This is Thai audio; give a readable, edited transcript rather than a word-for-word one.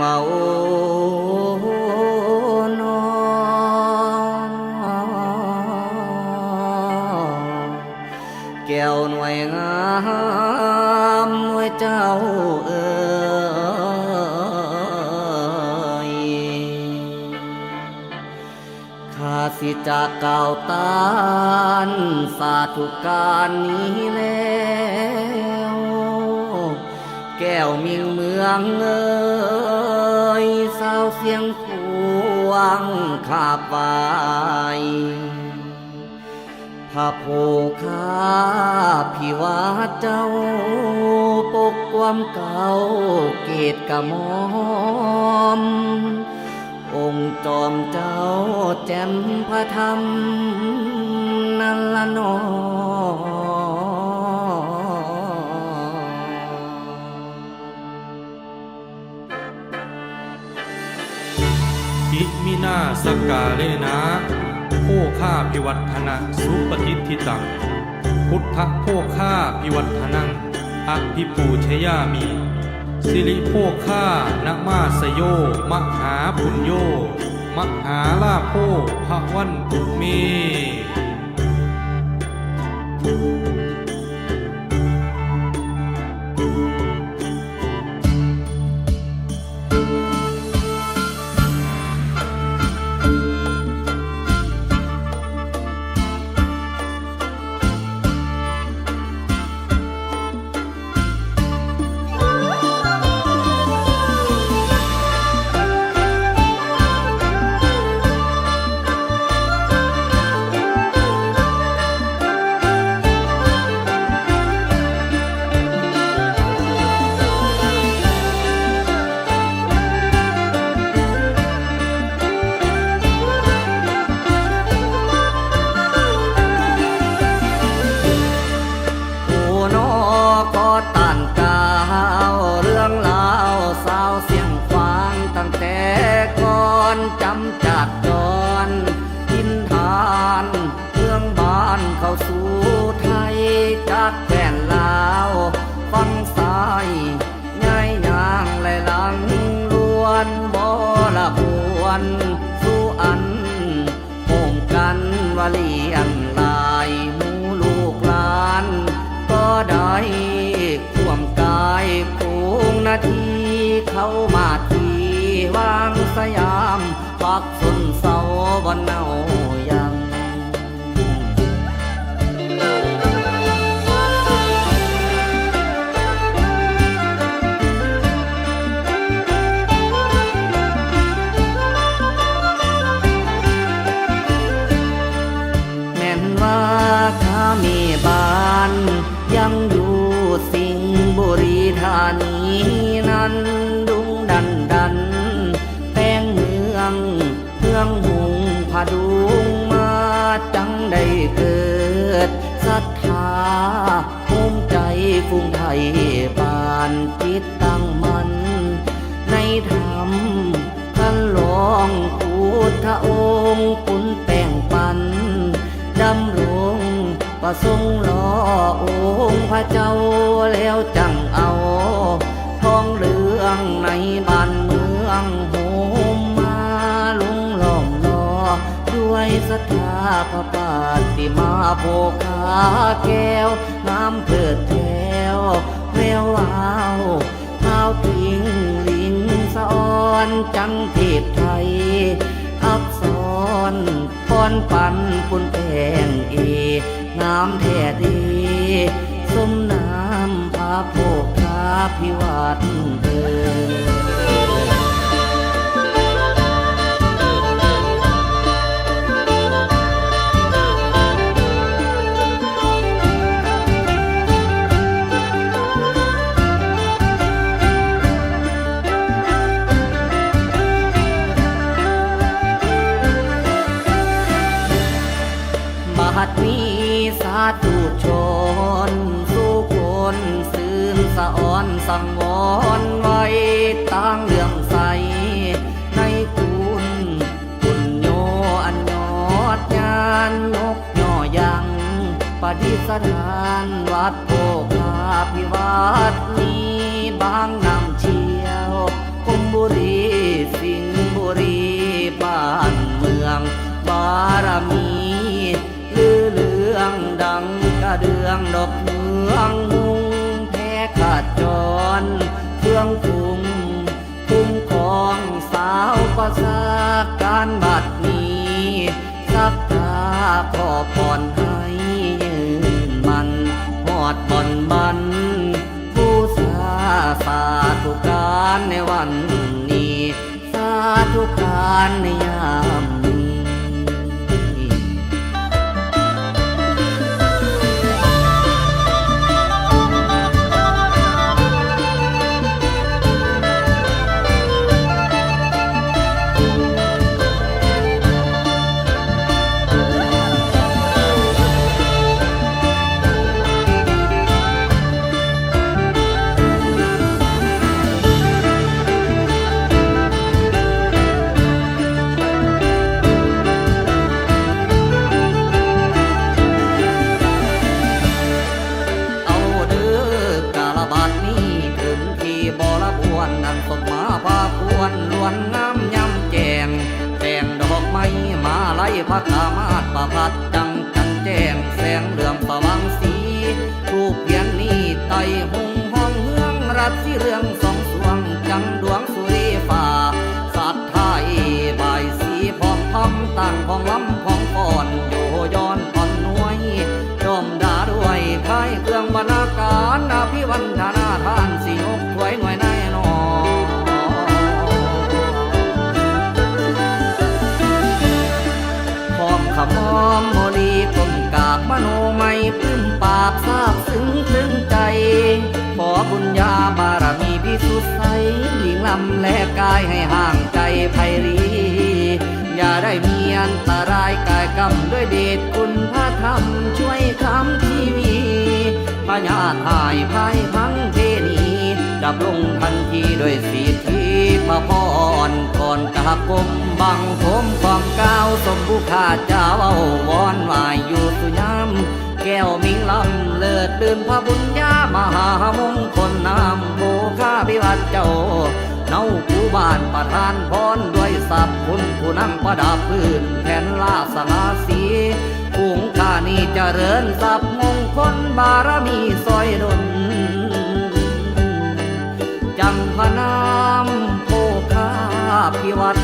ว่าโอ้นอแก้วหน่วยงามหน่วยเจ้าเอ๋ยข้าสิจากกล่าวตานสาธุการนี้แล้วแก้วมิ่งเมืองเอ๋ยสาวเสียงพวงขาบไว้พระโพคาพิวาเจ้าปกความเก่าเกตกะมอมองค์จอมเจ้าแจ่มพระธรรมนั่นละนออิมินาสกกาเลนะโภคาภิวัฒนะสุปฏิทิตังพุทธโภคาภิวัฒนังอภิปูชยามิสิริโภคานมาสโยมหาปุญโยมหาลาโภภวันตุเมจำจากจรทินทานเมืองบ้านเข้าสู่ไทยจากแผ่นลาวฟังสายง่ายยางและหลังล้วนบ่ละบวนสู่อันโฮมกันว่าเลี้ยงลายหมู่ลูกหลานก็ได้ควมกายคูงนาทีเข้ามาที่วางสยามพักสนเศร้าบนเนายังแม่นว่าข้ามีบ้านยังอยู่สิงห์บุรีธานีนั้นดุงดันแต่งเมืองหุงผาดุงมาจังได้เกิดศรัทธาภูมิใจฟูงไทยปานจิตตั้งมันในธรรมท่านหลวงพุทธองค์ปุณแป้งปันดำรงประสงค์รอองค์พระเจ้าแล้วจังเอาทองเหลืองในบ้านเมืองโฮมมาลุงล้อมรอด้วยศรัทธาพระปาติมาโภคาแก้วงามเกิดแถวแวววาวข้าวพิงลิงสะออนจังเทพไทยอักษรพรปันปุนแปงงามแท้ดีสมน้ำพระโภคาภิวัฒน์เถิด บัดนี้สาธุชนสู่คนซื่นสะอ่อนสังวรไว้ตั้งเรื่องใสในคุณคุณโยอันยอดญาณนกย่อยังปฏิสถานวัดโภคาภิวัตน์นี้บางน้ำเชี่ยวคมบุรี ารมีลือเลืองดังกระเดืองดอกเมืองมุงแพ้ขาดจรเครื่องคุมคุ้มครองสาวประสาการบัดนี้สักตาขอพรให้ยืนมันหอดบ่อนบันผู้สาธุการในวันนี้สาธุการในยามนี้ นั่งสดมาพาควรล้วนงามยำแจงแต่งดอกไม้มาไล่พระกามาดประพัดจังจันแจ้งแสงเหลื่อมสว่างสีทูบเทียนนี้ไต่หงห้องเมืองรัดสีเรืองสองสวงจังดวงสุริฟ้าสัตว์ไทยบายสีพร้อมพำต่างของลำของก่อนโยย้อนอ่อนนวยจอมดาด้วยค่ายเครื่องบรรณาการอภิวันธนาทานสิยกถวยหน่วยในขมอมโมลีกลมกาบมโนไม่ปลื้มปราบทราบซึ้งตรึงใจขอบุญญาบารมีพิสุทธิ์ใสหญิงลำและกายให้ห่างใจไพรีอย่าได้มีอันตรายกายกรรมด้วยเดชคุณพระธรรมช่วยคำทีวีพญาทายภายพังเทนีดับลงทันทีด้วยสีทีพระพรก่อนกราบกรมบังผมความก้าวสมบุขาเจ้าวอนวายอยู่สุยามแก้วมิงลำเลิศดื่มพระบุญญามหามงคลนามโภคาภิวัตเจ้าเนาผู้บ้านประทานพรด้วยสัพคุณผู้นั่งประดับพื้นแผ่นลาสลาสีภูงข้านี้เจริญสัพมงคลบารมีซอยดลจำพนามโภคาภิวัต